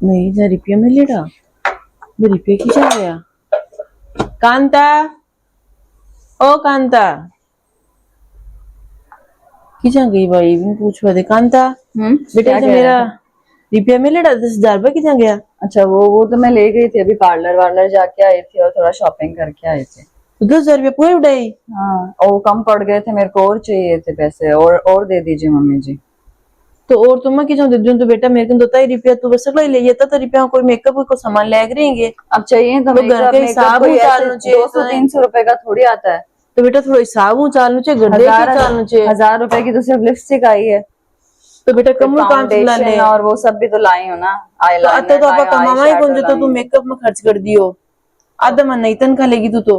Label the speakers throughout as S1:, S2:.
S1: नहीं जा रुपया मिलेगा रुपये की जा गया कांता ओ कांता की जा गई भाई पूछ दे कांता बेटा जो मेरा रुपया मिलेगा 10,000 रुपये की जा गया।
S2: अच्छा वो तो मैं ले गई थी अभी पार्लर वार्लर जाके आई थी और थोड़ा शॉपिंग करके आई थी।
S1: तो 10,000 रुपये पूरे उड़ाई।
S2: हाँ और कम पड़ गए थे मेरे को और चाहिए थे पैसे और दे दीजिए मम्मी जी।
S1: तो और तुम की दे दूं तो बेटा मेरे को तो रुपया तू बस ले ये तो रुपया कोई मेकअप को सामान ले रहेंगे
S2: अब चाहिए तो
S1: घर के हिसाब
S2: 200-300 रुपए का थोड़ी आता है।
S1: तो बेटा थोड़ा हिसाब चालू चाहिए
S2: 1,000 रुपए की तो सिर्फ लिपस्टिक आई है।
S1: तो बेटा कम ले
S2: और वो सब भी तो लाई हो ना
S1: तो आप कमावा ही कौन जो तू मेकअप में खर्च कर दियो आधा मन नहीं तन खा लेगी तू तो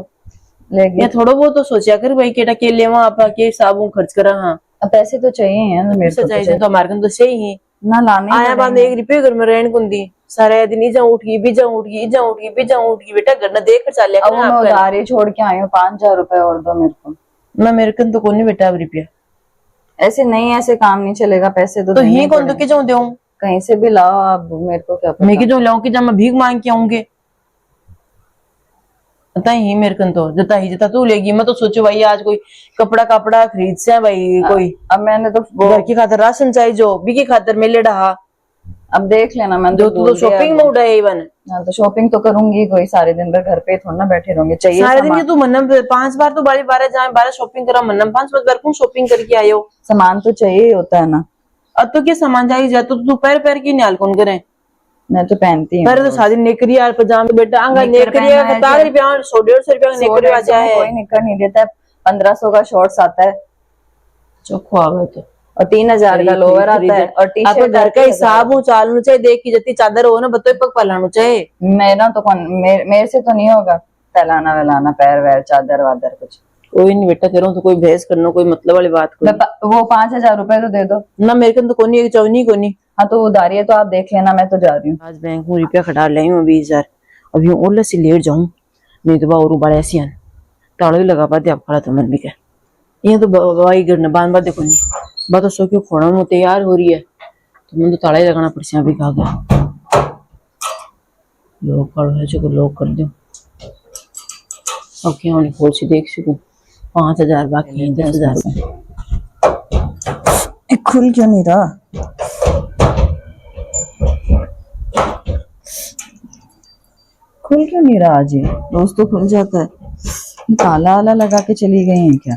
S1: लेगी थोड़ा बहुत तो सोचा कर भाई केटा के ले आप के हिसाब खर्च करा। हाँ
S2: पैसे तो चाहिए यार मेरे को
S1: चाहिए तो हमारे तो चाहिए
S2: ना लाने
S1: आया बांध 1 रुपये घर में रहन कुंदी सारे दिन इजा उठ गई बीजा उठ गई इजा उठ गई बीजा उठ गई बेटा घर ना देख कर चल
S2: अब मैं उधारी छोड़ के आई हूँ 5,000 रुपए और दो मेरे को
S1: ना मेरे कन तो कौन नहीं बेटा अब रुपया
S2: ऐसे नहीं ऐसे काम नहीं चलेगा पैसे तो
S1: ही कौन तो क्यों दूं
S2: कहीं से भी लाओ आप मेरे को क्या पता।
S1: मैं क्यों लाऊं कि जब मैं भीख मांग के आऊंगे पता ही मेरे कन तो जता तू लेगी मैं तो सोचो भाई आज कोई कपड़ा खरीद से भाई कोई
S2: अब मैंने तो
S1: घर की खातर राशन चाहिए जो बी की खातर मिले रहा
S2: अब देख लेना मैं
S1: तो शॉपिंग में उड़ा इवन
S2: तो शॉपिंग तो करूंगी कोई सारे दिन भर घर पे थोड़ा ना बैठे रहूंगे चाहिए
S1: सारे दिन तू मन्नम 5 बार तो बारी 12 जाए 12 शॉपिंग करा मन्नम 5 बार कौन शॉपिंग करके आयो
S2: सामान तो चाहिए ही होता है ना।
S1: अब तो क्या सामान चाहिए जाए तो तू पैर की निहाल कौन करे
S2: मैं तो पहनती हूँ
S1: पहले तो शादी नेकरी यार पजामा बेटा आंगा नेकरी है 1,000 रुपया 150 रुपया का नेकरी आजा है
S2: कोई निकर नहीं देता 1,500 का शॉर्ट्स आता है
S1: चोखो आवे तो और
S2: 3,000 का लोअर आता है और टी शर्ट
S1: घर का हिसाब चालू चाहिए देख की जती चादर हो ना बतो पग पलानु चाहिए
S2: मेरा तो कौन मेरे से तो नहीं होगा फैलाना वैलाना पैर वैर चादर वादर कुछ
S1: कोई नहीं बेटा तेरा तो कोई बहस करना कोई मतलब वाली बात
S2: वो 5,000 रुपए तो दे दो ना
S1: मेरे को तो कोनी एक चौनी कोनी।
S2: हाँ तो उधारी है तो आप देख लेना मैं तो जा रही हूँ
S1: आज बैंक में रुपया खड़ा लाई हूँ 20,000 अभी ओला से लेट जाऊं नहीं तो और बड़ा ऐसी है ताड़ा भी लगा पाते आप खड़ा तो मन भी क्या ये तो भाई गिरने बांध बात देखो नहीं बात तो सो क्यों खोड़ा में तैयार हो रही है तो मुझे तो ताड़ा ही लगाना पड़ अभी कहा गया लोग कर है जो लोग कर दो अब क्या होने खोल सी देख सकूं 5,000 बाकी 10,000
S2: खुल क्यों नहीं रहा खुल क्यों नहीं रहा आज ये रोज तो खुल जाता है ताला वाला लगा के चली गई है क्या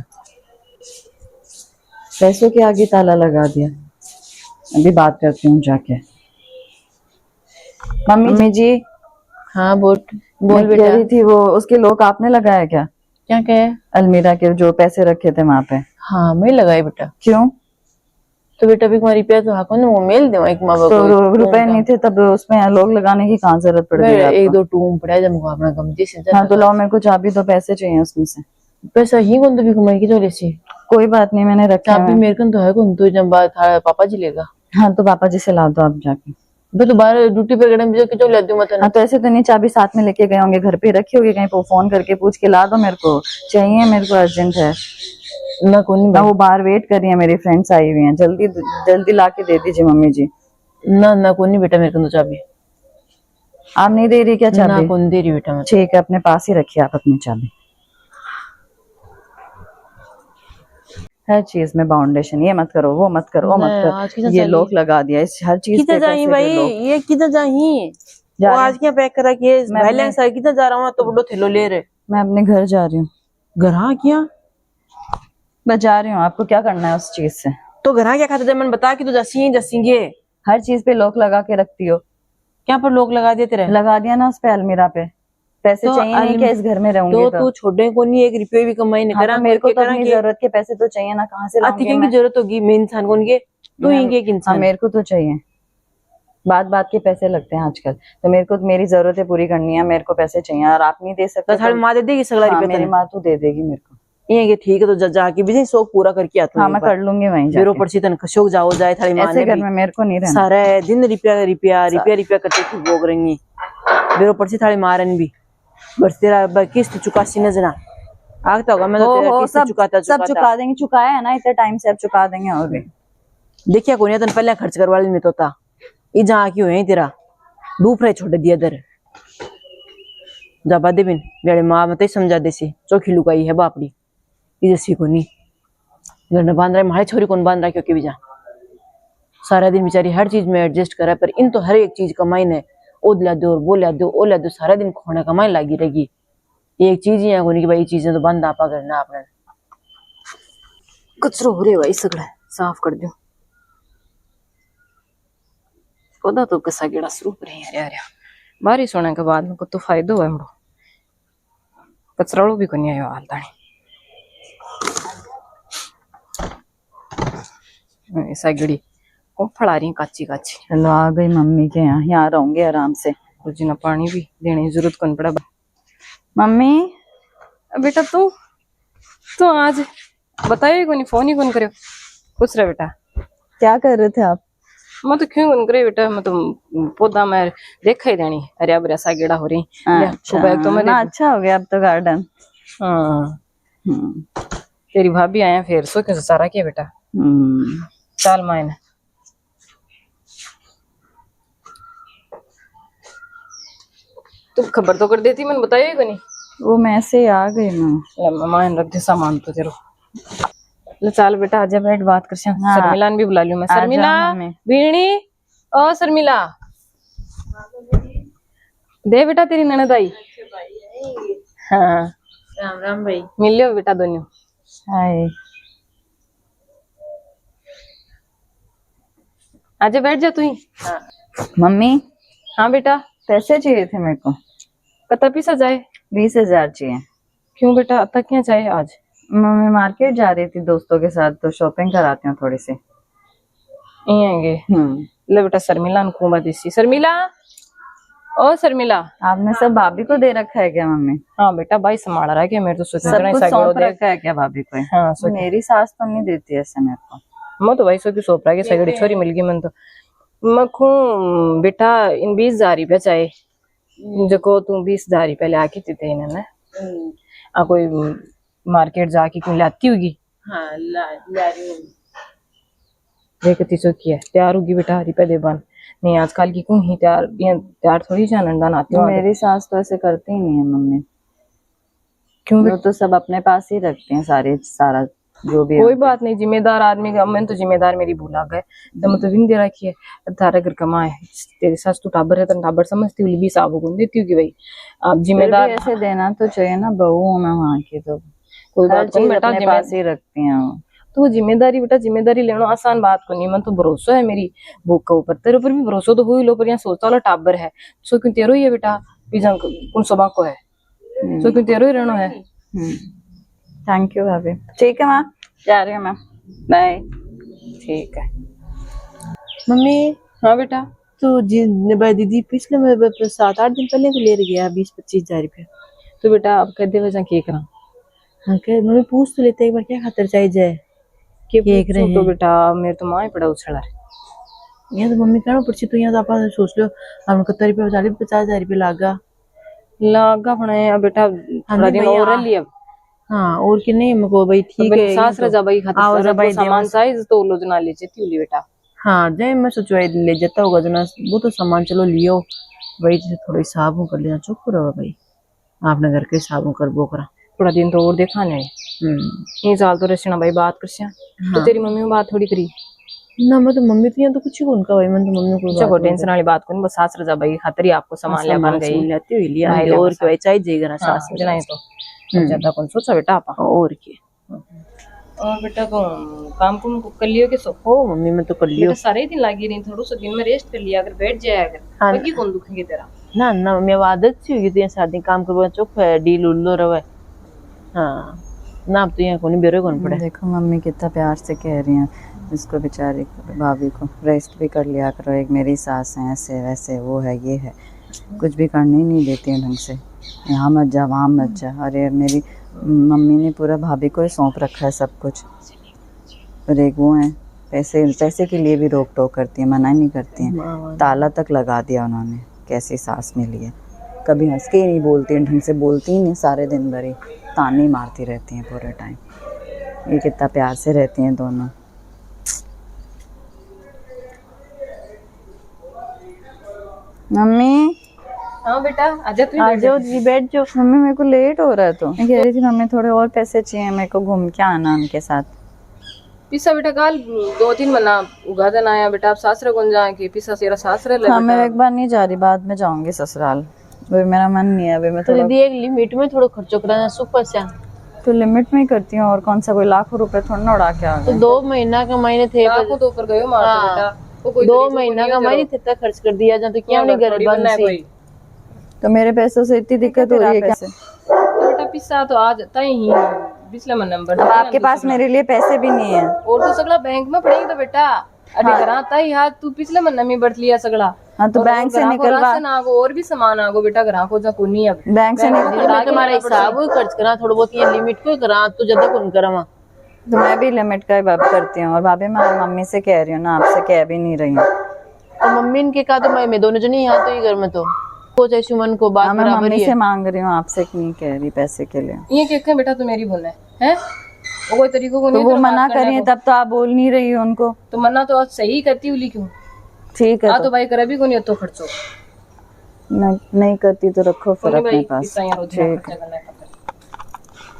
S2: पैसों के आगे ताला लगा दिया। अभी बात करती हूँ जाके मम्मी जी।
S1: हाँ बोल
S2: बेटा रही थी वो उसके लोग आपने लगाया क्या
S1: कहे
S2: अलमीरा के जो पैसे रखे थे वहां पे।
S1: हाँ मैं लगाई बेटा
S2: क्यों
S1: तो बेटा भी तुम्हारी रुपया तो हाको ना वो मेल दे एक माँ
S2: तो रुपए नहीं थे तब उसमें लोग लगाने की कहाँ जरूरत पड़ गई
S1: एक दो टूम पड़ा जब अपना गमती से
S2: हाँ तो लाओ मेरे को चाबी तो पैसे चाहिए उसमें से
S1: पैसा ही कौन तो भी कमाई की तो से
S2: कोई बात नहीं मैंने रखा
S1: चाबी मेरे को तो है कौन तो जब बात पापा जी लेगा।
S2: हाँ तो पापा जी से ला दो आप जाके
S1: तो बाहर ड्यूटी पे गए मुझे क्यों ला दूं मतलब।
S2: हाँ तो ऐसे तो नहीं चाबी साथ में लेके गए होंगे घर पे रखी होगी कहीं फोन करके पूछ के ला दो मेरे को चाहिए मेरे को अर्जेंट है
S1: ना कौन
S2: वो बाहर वेट कर रही है मेरी फ्रेंड्स आई हुई हैं जल्दी जल्दी ला के दे दीजिए मम्मी जी।
S1: ना कौन नहीं बेटा मेरे को तो चाबी
S2: आप नहीं दे रही क्या चाबी
S1: ना कौन दे रही बेटा
S2: ठीक है अपने पास ही रखिए आप अपनी चाबी। हर चीज में बाउंडेशन ये मत करो वो मत करो वो मत करो ये लोग लगा दिया इस हर चीज पे
S1: जाइए भाई ये किधर जाइए आज क्या पैक करा के बैलेंस है किधर जा रहा हूँ तो बड़ो थैलो ले रहे
S2: मैं अपने घर जा रही हूँ।
S1: घर हाँ क्या
S2: मैं जा रही हूँ आपको क्या करना है उस चीज से
S1: तो घर क्या खाते मन बता कि तो जसींगे
S2: हर चीज पे लॉक लगा के रखती हो
S1: क्या पर लोग लगा देते रहे
S2: लगा दिया ना उस पे अलमीरा पे पैसे तो चाहिए नहीं कि इस घर में रहूंगी
S1: तो तू छोड़ने को नहीं 1 रुपये भी कमाई नहीं करा
S2: मेरे को तो अपनी जरूरत के पैसे तो चाहिए ना कहाँ से लाऊंगी
S1: की जरूरत होगी मैं इंसान कौन के तू ही एक इंसान
S2: मेरे को तो चाहिए बात बात के पैसे लगते हैं आजकल तो मेरे को मेरी जरूरतें पूरी करनी है मेरे को पैसे चाहिए और आप नहीं दे सकते
S1: तो माँ दे देगी सगला रुपये
S2: मेरी माँ तो दे देगी मेरे को
S1: ये ठीक है तो जाके भी शौक पूरा करके आता
S2: हाँ मैं कर लूंगी वहीं
S1: मेरे ऊपर से तन शौक जाओ जाए थारी माँ
S2: ऐसे घर में मेरे को नहीं रहना
S1: सारा दिन रुपया करते थी भोग रही मेरे ऊपर से थारी मारन भी बस तेरा किस्त चुकासी नजर आगता होगा मैं तो तेरा किस्त चुकाता
S2: सब चुका देंगे चुकाया है ना इतने टाइम से अब चुका देंगे और भी
S1: देखिए कोई तन पहले खर्च करवा में तो था ये जहाँ की हुए तेरा डूब रहे छोड़ दिया दर जाबा दे बिन मेरे माँ मत समझा दे सी चौकी लुकाई है बापड़ी इजसी को नहीं घर ने बांध रहा है हमारे छोरी कौन बांध रहा है क्योंकि भी जा सारा दिन बेचारी हर चीज में एडजस्ट करा पर इन तो हर एक चीज कमाई ने ओदला दो और बोला दो ओला दो सारा दिन खोने कमाई लगी रहेगी एक चीज ही है कोनी कि भाई ये चीजें तो बंद आपा करना आपने कचरो हो रे भाई सगड़ा साफ कर दो पौधा तो कसा गेड़ा शुरू पर है यार बारिश होने के बाद में को तो फायदो है हमरो कचराड़ो भी कोनी आयो हाल ताणी ऐसा गिड़ी को फड़ा रही काची काची
S2: चलो आ गई मम्मी के यहाँ रहूंगे आराम से।
S1: कुछ ना पानी भी देने की जरूरत कौन पड़ा
S2: मम्मी
S1: बेटा तू आज बताइए कौन फोन ही कौन करे खुश रहे बेटा
S2: क्या कर रहे थे आप?
S1: मैं तो क्यों कौन करे बेटा मैं तो पौधा में देखा ही देनी अरे अब ऐसा गेड़ा हो रही
S2: अच्छा,
S1: तो मैंने
S2: अच्छा हो गया अब तो गार्डन।
S1: हाँ तेरी भाभी आया फिर सो क्यों सारा किया बेटा चाल मायने तुम खबर तो कर देती मैंने बताया ही नहीं
S2: वो मैं से आ गई मैं
S1: मान रख दे सामान तो तेरो ले चाल बेटा आजा बैठ बात कर
S2: हाँ।
S1: शर्मिला भी बुला लियो मैं शर्मिला वीणी ओ शर्मिला दे बेटा तेरी ननद आई हाँ
S2: राम राम भाई
S1: मिल लियो बेटा दोनों
S2: हाय
S1: आजा बैठ जा तू ही
S2: मम्मी
S1: हाँ बेटा
S2: पैसे चाहिए थे मेरे को
S1: कता पीसा जाए
S2: 20,000 चाहिए।
S1: क्यों बेटा अब तक क्या चाहिए आज
S2: मम्मी मार्केट जा रही थी दोस्तों के साथ तो शॉपिंग कराती हूँ थोड़ी सी।
S1: यहीं आएंगे ले बेटा शर्मिला कुमा देसी शर्मिला ओ शर्मिला
S2: आपने सब भाभी को दे रखा है क्या मम्मी?
S1: हाँ बेटा भाई संभाल रहा है क्या मेरे तो सोच
S2: सब कुछ सौंप रखा है क्या भाभी को?
S1: हाँ
S2: मेरी सास तो नहीं देती ऐसे मेरे को।
S1: मैं तो भाई सो की सौंप रहा है सगड़ी छोरी मिल गई मन तो मैं खू बेटा इन 20,000 रुपया चाहे जो तू 20,000 रुपया ले आके देते इन्हें आ कोई मार्केट जाके क्यों लाती होगी
S2: हाँ ला रही हूँ
S1: देखती सो की है तैयार होगी बेटा रुपया दे बन नहीं आजकल की क्यों ही तैयार थोड़ी जानदान आती है
S2: मेरी सास तो ऐसे करती ही नहीं है मम्मी।
S1: क्यों
S2: वो तो सब अपने पास ही रखते हैं सारा जो भी
S1: कोई बात नहीं जिम्मेदार आदमी का मैं तो जिम्मेदार मेरी भूला गए तो मैं तो विन दे रखी है तारा घर कमाए तेरे सास तू टाबर है तो टाबर समझती हुई भी साबु गुन देती होगी भाई आप जिम्मेदार
S2: ऐसे देना तो चाहिए ना बहू होना वहाँ की तो
S1: कोई बात नहीं बेटा
S2: अपने पास ही रखती हैं
S1: तो जिम्मेदारी बेटा जिम्मेदारी लेना आसान बात को नहीं मन तो भरोसा है मेरी बुक के ऊपर तेरे ऊपर भी भरोसा तो हुई लो पर यहाँ सोचता वाला टाबर है सो क्यों तेरो ही है बेटा पिज्जा कौन सबा को है सो क्यों तेरो ही रहना है
S2: थैंक यू भाभी। ठीक है माँ जा रही हूँ मैं बाय।
S1: ठीक है
S2: मम्मी।
S1: हाँ बेटा
S2: तो दीदी पिछले 7-8 दिन पहले तो ले गया 20-25,000 रुपया
S1: तो बेटा अब कहते वजह क्या करा
S2: हाँ क्या मम्मी पूछ तो लेते एक बार क्या खातर चाहिए जाए
S1: केक रहे तो बेटा मेरे तो माँ ही पड़ा उछला
S2: यहाँ तो मम्मी कहना पड़ी तो यहाँ तो आप सोच लो हम 71 रुपया 50,000 रुपया लागा
S1: पड़ा बेटा थोड़ा दिन और लिया
S2: हाँ और कि नहीं मको भाई ठीक है
S1: सास रजा भाई खातिर भाई सामान साइज तो लो जना ले जेती होली बेटा
S2: हाँ जाए मैं सोचो ले जाता होगा जना वो तो सामान चलो लियो भाई थोड़ा हिसाब कर लेना चुप रहो भाई आपने घर के हिसाब कर वो करा
S1: थोड़ा दिन तो और देखा नहीं ये साल तो रचना भाई बात कर तो तेरी मम्मी में बात थोड़ी करी
S2: ना मैं तो मम्मी तो यहाँ तो कुछ ही उनका भाई मैं तो मम्मी को
S1: चलो टेंशन वाली बात कौन बस सास रजा भाई खातिर ही आपको सामान ले बन गई
S2: लेती हुई लिया और क्या चाहिए जाएगा ना सास
S1: जना है तो ज्यादा कौन सोचा बेटा आप
S2: और क्या
S1: और बेटा को काम कुम कर लियो के सो
S2: हो मम्मी मैं तो कर लियो
S1: सारे दिन लगी रही थोड़ा सा दिन में रेस्ट कर लिया अगर बैठ जाए अगर बाकी कौन दुखेंगे तेरा
S2: ना ना मम्मी आदत सी होगी तो सारा दिन काम करवा चुप है डील उल्लो रवे हाँ ना अब तो यहाँ कौन बेरो कौन पड़े। देखो मम्मी कितना प्यार से कह रही हैं इसको बेचारी भाभी को रेस्ट भी कर लिया करो एक मेरी सास है ऐसे वैसे वो है ये है कुछ भी करने ही नहीं देती है ढंग से यहाँ मत जा वहाँ मत जा। अरे मेरी मम्मी ने पूरा भाभी को ही सौंप रखा है सब कुछ और एक वो है पैसे के लिए भी रोक टोक करती है मना ही नहीं करती हैं ताला तक लगा दिया उन्होंने कैसी सास मिली है कभी हंस के ही नहीं बोलती हैं ढंग से बोलती ही नहीं सारे दिन भर ही ताने मारती रहती हैं पूरे टाइम। ये कितना प्यार से रहती हैं दोनों। मम्मी
S3: हाँ बेटा आजा तू
S2: आ जाओ जी, बैठ जाओ। मम्मी मेरे को लेट हो रहा है, तो मैं कह रही थी मम्मी थोड़े और पैसे चाहिए मेरे को, घूम के आना उनके साथ।
S3: पिसा बेटा काल 2-3 महीना उगा देना आया बेटा, आप सासरे कौन जाएंगे, पिसा तेरा सासरे ले
S2: हाँ मैं
S3: बेटा।
S2: एक बार नहीं जा रही, बाद में जाऊंगी ससुराल, अभी मेरा मन नहीं है, अभी मैं
S1: तो
S2: थोड़ा
S1: दीदी एक लिमिट में थोड़ा खर्चो कराना सुख से।
S2: तो लिमिट में ही करती हूँ, और कौन सा कोई लाखों रुपए थोड़ा ना उड़ा के आ
S1: तो
S2: गए।
S1: 2 महीना कमाईने थे
S3: लाखों तो ऊपर गयो मार
S1: हाँ।
S3: बेटा, वो कोई
S1: 2
S3: तरीका
S1: महीना
S3: नहीं है
S1: कमाई
S3: तेरा।
S1: थे तक खर्च कर दिया जा, तो क्या नहीं घर
S3: थोड़ी
S1: बंद
S3: बनना है
S1: से।
S3: कोई।
S2: तो मेरे पैसों से इतनी दिक्कत हो रही है क्या?
S3: तो बेटा पिसा तो आ जाता ही पिछले महीने नंबर
S2: अब आपके पास मेरे लिए पैसे भी नहीं है।
S3: और तो सगला बैंक में पड़ेगी तो बेटा अरे कराता ही हाथ तू पिछले महीने में बढ़ लिया सगला।
S2: हाँ तो
S3: और
S2: बैंक से
S3: ग्राहकों
S2: निकलवा,
S3: राशन आगो और भी सामान आगो बेटा, ग्राहकों जा को नहीं अब
S2: बैंक से
S1: दीदी मैं तुम्हारा हिसाब ही खर्च करा, थोड़ा बहुत ये लिमिट को करा, तो ज्यादा कौन करा।
S2: तो मैं भी लिमिट का ही बात करती हूँ, और भाभी मैं मम्मी से कह रही हूँ ना, आपसे कह भी नहीं रही हूँ।
S1: और मम्मी इनके कहा तो मैं दोनों जने यहाँ तो ही घर में तो चाहे सुमन को बात
S2: हाँ, मैं
S1: बराबर
S2: मम्मी
S1: ही
S2: से
S1: है।
S2: मांग रही हूँ, आपसे नहीं कह रही पैसे के लिए।
S3: ये क्या बेटा तू मेरी बोल है वो कोई तरीकों को
S2: तो
S3: नहीं
S2: वो
S3: तेरा
S2: मना
S3: बात करने
S2: करिए
S3: को।
S2: तब तो आप बोल नहीं रही हो उनको।
S3: तो मना तो आज सही करती हुई क्यों
S2: ठीक है
S3: तो भाई करे भी को नहीं तो खर्चो
S2: मैं नहीं करती तो रखो फिर
S3: कोनी
S2: अपने
S3: भाई
S2: पास।
S3: इतना यार उतना
S2: ठीक
S3: खर्चा करना है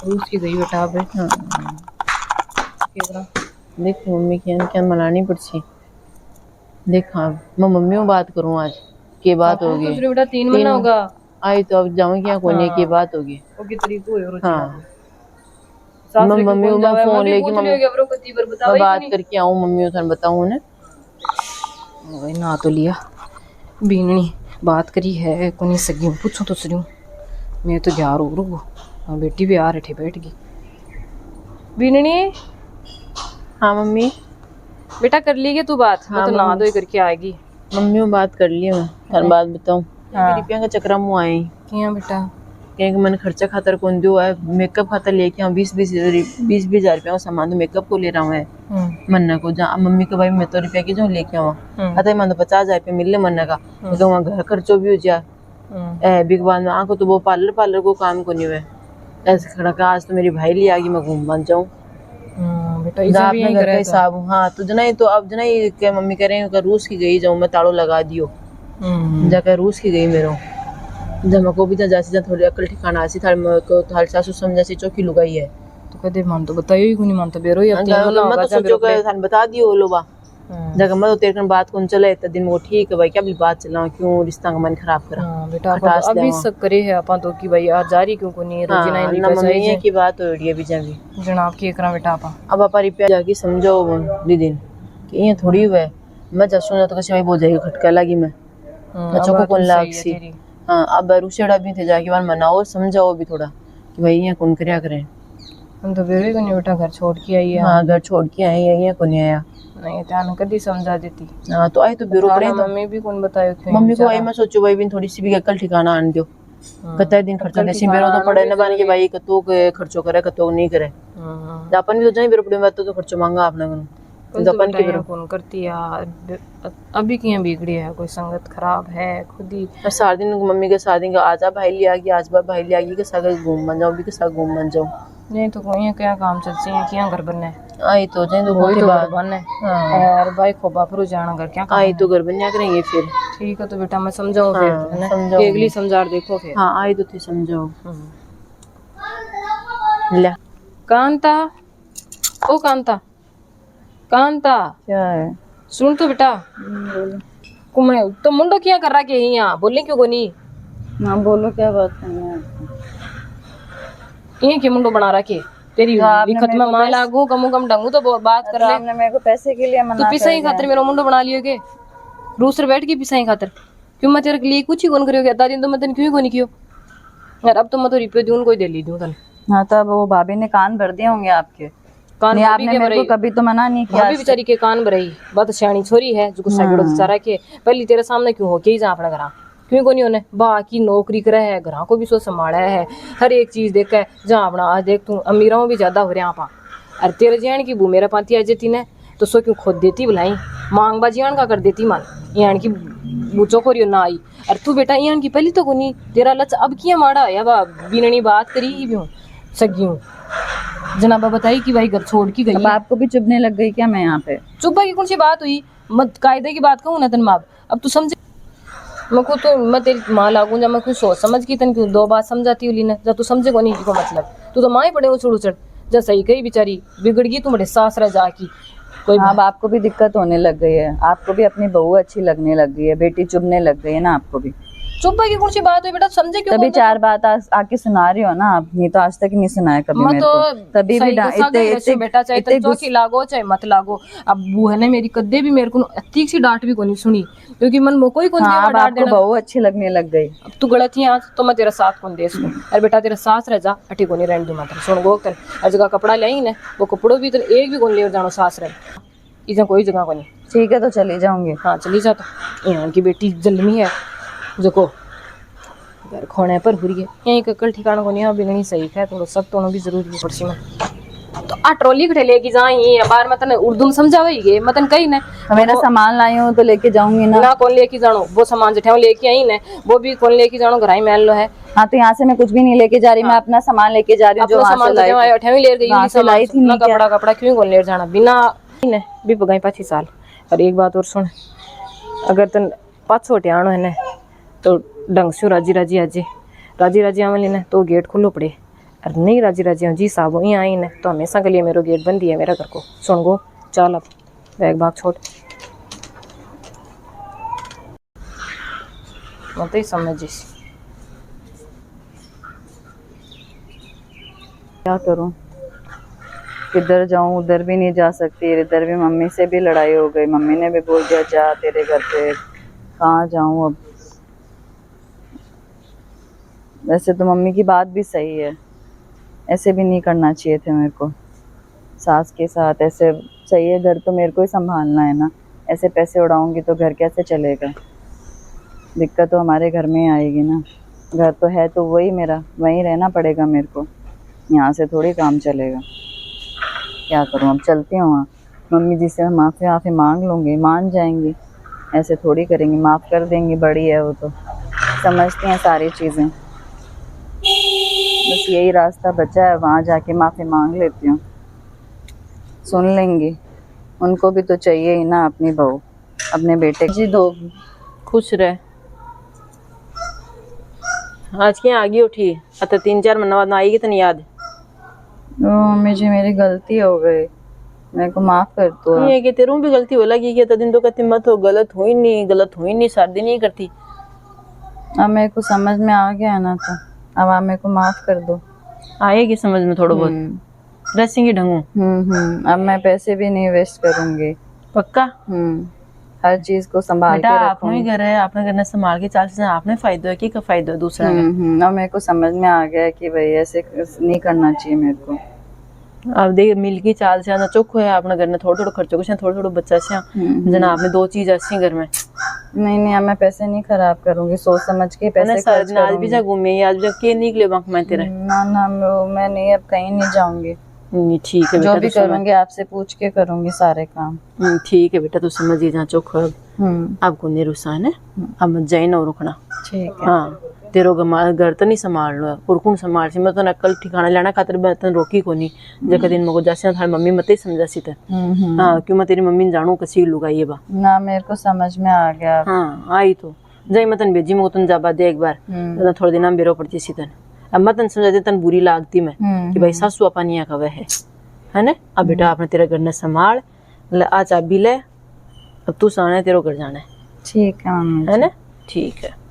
S3: रूस की गई बेटा अब
S1: देख मम्मी की क्या मनानी पड़ची। देख हाँ मैं मम्मी में बात करूँ आज के बात होगी
S3: दूसरे बेटा 3 महीना होगा
S1: आई तो अब जाऊँ क्या कोने की बात होगी।
S3: वो की तरीको है रोजी
S1: हाँ मैं मम्मी को फोन लेके मैं बात करके आऊँ मम्मी को बताऊँ ना
S3: ना तो लिया बीननी बात करी है को नहीं सकी हूँ पूछो तो सरी मैं तो जा रो रुको हाँ बेटी भी आ रही बैठ गई बीननी।
S1: हाँ मम्मी
S3: बेटा कर ली तू बात
S1: हाँ,
S3: तो ना दो करके आएगी
S1: मम्मी में बात कर ली मैं थान बात बताऊँ। रुपया का चक्रा मुँह आए
S3: क्या बेटा
S1: कहीं मैंने खर्चा खातर कौन दियो है, मेकअप खातर लेके आऊँ 20-20 हजार रुपया सामान तो मेकअप को ले रहा हूँ है मन्ना को जहाँ मम्मी को भाई मैं तो रुपया की जो लेके आवा अतः मैं तो 50 हजार रुपया मिलने मन्ना का तो वहाँ घर खर्चो भी हो जाए बिग बाल में आंखों तो वो पार्लर को काम को नहीं हुए ऐसे खड़ा का आज तो मेरी भाई ले आगी मैं घूम बन जाऊँ अपने घर का हिसाब। हाँ तो जना तो अब जना क्या मम्मी कह रहे हैं रूस की गई जाऊँ मैं ताड़ो लगा दियो जाकर रूस की गई मेरे जमा को भी जैसे थोड़ी अकल ठिकाना आसी थाल को थाल सासू समझा सी चौकी लुगाई है
S3: तो कदे मन तो बतायो ही कोनी मन तो बेरो ही अब
S1: मैं तो सोचो के थान बता दियो लोबा जगह मैं तो तेरे कन बात कौन चले इतना दिन वो ठीक है भाई क्या बात चलाऊं क्यों रिश्ता का मन खराब करा।
S3: बेटा अभी सब करे है अपन तो कि भाई आज जारी क्यों को नहीं रोजी ना
S1: मम्मी की बात हो रही है भी जावी
S3: जनाब की एकरा बेटा अपन
S1: अब आपा रिपया जाके समझाओ दीदी कि ये थोड़ी हुआ मैं जसो ना तो कैसे भाई बोल जाएगी खटका लगी मैं बच्चों को कौन लाग सी। हाँ अब रूसेड़ा भी थे जाके बार मनाओ समझाओ भी थोड़ा कि भाई यहाँ कौन करया करें।
S3: हम तो बेरे को नहीं बेटा घर छोड़ के आई है।
S1: हाँ घर छोड़ के आई है यहाँ कौन आया
S3: नहीं त्यान कदी समझा देती।
S1: हाँ तो आई तो बेरो पड़े तो
S3: मम्मी भी कौन बतायो क्यों
S1: मम्मी को आई मैं सोचो भाई भी थोड़ी सी भी अकल ठिकाना आन दियो कतई दिन खर्चा देसी बेरो तो पड़े न बन के भाई कतो खर्चो करे कतो नहीं करे अपन भी तो जाए बेरो पड़े बात तो खर्चो मांगा अपने को अपन की बेरो
S3: कौन करती यार अभी की बिगड़ी है कोई संगत खराब है खुद ही।
S1: सार दिन मम्मी के साथ दिन आजा भाई ले आगी आज बार भाई ले आगी के साथ घूम बन जाओ भी के साथ घूम बन जाओ
S3: नहीं तो कोई क्या काम चलते हैं क्या घर बनना है
S1: आई तो जाए तो
S3: घर बनना है और भाई खोबा फिर जाना घर क्या
S1: आई तो घर बन करेंगे फिर
S3: ठीक है तो बेटा मैं समझाऊं फिर अगली समझा देखो फिर।
S1: हाँ आई तो थी समझाओ ले
S3: कांता ओ कांता कांता
S2: क्या है
S3: सुन तो बेटा कुमे तो मुंडो क्या कर रहा के यहाँ बोलने क्यों को नहीं
S2: हाँ बोलो क्या बात करना है
S3: ये के मुंडो बना रहा के तेरी लिखत में मां लागू कमू कम डंगू तो बात कर ले।
S2: आपने मेरे को पैसे के लिए मना
S3: तो पिसाई खातिर मेरा मुंडो बना लियो के रूसर बैठ के पिसाई खातिर क्यों मैं तेरे लिए कुछ ही कौन करियो अदा दिन तो मैं तने क्यों को नहीं कियो यार अब तो मैं तो रिपे दूं कोई दे ली दूं तने।
S2: हाँ तो अब वो भाभी ने कान भर दिए होंगे आपके
S3: कान
S2: नहीं आपने मेरे को कभी तो मना नहीं किया।
S3: भाभी बेचारी के कान भराई बात सियाणी छोरी है जो गुस्सा गिड़ो बेचारा के पहली तेरे सामने क्यों हो के ही जा अपना घर क्यों को नहीं होने बाकी नौकरी करे है घर को भी सो संभाला है हर एक चीज देखा है जहाँ अपना आज देख तू अमीरों भी ज्यादा हो रहा पा अरे तेरे जैन की बू मेरा पाती आज जेती ने तो सो क्यों खोद देती बुलाई मांग बाजियान का कर देती मान यान की बूचो खोरियो ना आई अरे तू बेटा यान की पहली तो कोनी तेरा लच अब किया माड़ा या बा बीननी बात करी ही भी हूँ सगी हूँ जनाबा बताई कि भाई घर छोड़ के गई।
S2: अब आपको भी चुभने लग गई क्या मैं यहाँ पे?
S3: चुप की कौन सी बात हुई मत कायदे की बात कहूँ ना तन माप अब तू समझे मैं खुद तो मैं तेरी माँ लागू जब मैं कुछ सोच समझ की तन क्यों 2 बात समझाती हूँ लीना जब तू समझे को नहीं को मतलब तू तो माँ ही पड़े उछड़ उछड़ जब सही कही बेचारी बिगड़ गई तू बड़े सास रह जा की कोई
S2: अब आपको भी दिक्कत होने लग गई है, आपको भी अपनी बहू अच्छी लगने लग गई है, बेटी चुभने लग गई है ना आपको भी।
S3: चुप की कौन सी बात है बेटा समझे क्यों
S2: तभी 4 बात आके सुना रही हो ना आप, नहीं तो आज तक नहीं सुनाया कभी
S3: मैं
S2: मेरे
S3: तो
S2: को। तभी भी
S3: इतने बेटा चाहे तो चौकी लागो चाहे मत लागो। अब बुआ ने मेरी कद्दे भी मेरे को अतीक सी डांट भी को नहीं सुनी क्योंकि मन मो कोई कौन
S2: हाँ, अब
S3: डांट
S2: आपको
S3: देना
S2: बहू अच्छी लगने लग गई।
S3: अब तू गलत ही आज तो मैं तेरा साथ कौन दे इसको अरे बेटा तेरा सास रह जा अटी को नहीं रहने दूं मात्र सुन गो कर हर जगह कपड़ा ले ना वो कपड़ों भी तो एक भी कौन ले जानो सास रह इधर कोई जगह को नहीं।
S2: ठीक है तो चली जाऊंगी।
S3: हाँ चली जा तो यहाँ की बेटी जलमी है जो को घर खोने पर हुई है यहीं कल ठिकाना को नहीं बिगनी सही है थोड़ा सब तो भी जरूरी है पड़सी में तो आ ट्रॉली कटे लेके जाई बार मतन उर्दू में समझावेगी मतन कही ना
S2: मेरा सामान लाई हूँ तो लेके जाऊंगी ना।
S3: ना कौन लेके जानो वो सामान जठे लेके आई ना वो भी कौन लेके जानो घर ही मैल लो है।
S2: हाँ तो यहाँ से मैं कुछ भी नहीं लेके जा रही, मैं अपना सामान लेके जा रही हूँ जो वहाँ से लाई थी।
S3: ले गई
S2: वहाँ से लाई थी
S3: ना कपड़ा क्यों कौन ले जाना बिना ने भी पगाई 25 साल। और एक बात और सुन अगर तन 500 हटियाणो है ना तो ढंग से राजी राजी आवाली ने तो गेट खुलो पड़े और नहीं राजी जी साहब यहाँ आई ने तो हमेशा के लिए मेरा गेट बंद है मेरा घर को सुन गो चल अब बैग भाग छोड़ मत ही समझ
S2: क्या करूँ, इधर जाऊं उधर भी नहीं जा सकती, इधर भी मम्मी से भी लड़ाई हो गई, मम्मी ने भी बोल दिया जा तेरे घर पे, कहाँ जाऊं अब। वैसे तो मम्मी की बात भी सही है, ऐसे भी नहीं करना चाहिए थे मेरे को सास के साथ, ऐसे सही है घर तो मेरे को ही संभालना है ना, ऐसे पैसे उड़ाऊंगी तो घर कैसे चलेगा, दिक्कत तो हमारे घर में ही आएगी ना। घर तो है तो वही मेरा, वहीं रहना पड़ेगा मेरे को, यहाँ से थोड़ी काम चलेगा। क्या करूँ अब, चलती हूँ वहाँ मम्मी जी से माफ़ी मांग लूँगी, मान जाएंगी, ऐसे थोड़ी करेंगी, माफ़ कर देंगी, बड़ी है वो तो समझती हैं सारी चीज़ें। बस यही रास्ता बचा है, वहाँ जाके माफ़ी मांग लेती हूँ, सुन लेंगी। उनको भी तो चाहिए ही ना अपनी बहू, अपने बेटे जी दो
S1: खुश रहे। आज की आगे उठी अत 3-4 महीना बाद आएगी तो नहीं याद
S2: मम्मी जी मेरी गलती हो गई, मेरे को माफ कर दो।
S1: ये कि तेरू भी गलती हो लगी कि दिन तो कहती मत हो, गलत हुई नहीं शादी नहीं करती।
S2: अब मेरे को समझ में आ गया ना, तो अब आप मेरे को माफ कर दो।
S1: आएगी समझ में थोड़ा बहुत, ड्रेसिंग ही ढंगू।
S2: अब मैं पैसे भी नहीं वेस्ट करूंगी,
S1: पक्का।
S2: हर चीज को संभाल के
S1: अपना ही घर है, अपने घर ने संभाल के चाल से आपने फायदा है कि का फायदा है दूसरा है।
S2: अब मेरे को समझ में आ गया कि भाई ऐसे नहीं करना चाहिए मेरे को।
S1: अब देख मिल की चाल से आना चौख्खो है, अपने घर में थोड़ा खर्चो कुछ थोड़ा बच्चा से जना आपने 2 चीज अच्छी घर में।
S2: नहीं अब मैं पैसे नहीं खराब करूंगी, सोच समझ के पैसे खर्च करूंगी।
S1: आज भी जा घूमे, आज भी के निकले बैंक में तेरे।
S2: ना मैं नहीं, अब कहीं नहीं जाऊंगी।
S1: ठीक है,
S2: जो भी करूंगी आपसे पूछ के करूंगी सारे काम।
S1: ठीक है बेटा, तू समझ ही जा चौख्खो। आपको नहीं रुसान है, अब मत जाए ना रुकना।
S2: ठीक है।
S1: हाँ तेरो घर तो नहीं संभाल लो और कौन संभाल सी, मैं तो अक्ल ठिकाना लेना खातिर मैं तन रोकी को नहीं जगह दिन मगो जासी थारी मम्मी मत ही समझा सी त। हाँ क्यों मैं तेरी मम्मी जानू कसी लुगाई बा
S2: ना, मेरे को समझ में आ गया।
S1: हाँ आई तो जाई मतन भेजी मो तन जाबा दे एक बार तो थोड़े दिन हम बेरो पड़ती सी तन। अब मतन समझा दे तन बुरी लागती मैं कि भाई सासू अपनिया का वह है ना। अब बेटा आपने तेरा घर ने संभाल आ चाबी ले, अब तू सामने तेरो घर जाना है।
S2: ठीक है
S1: है ना, ठीक है।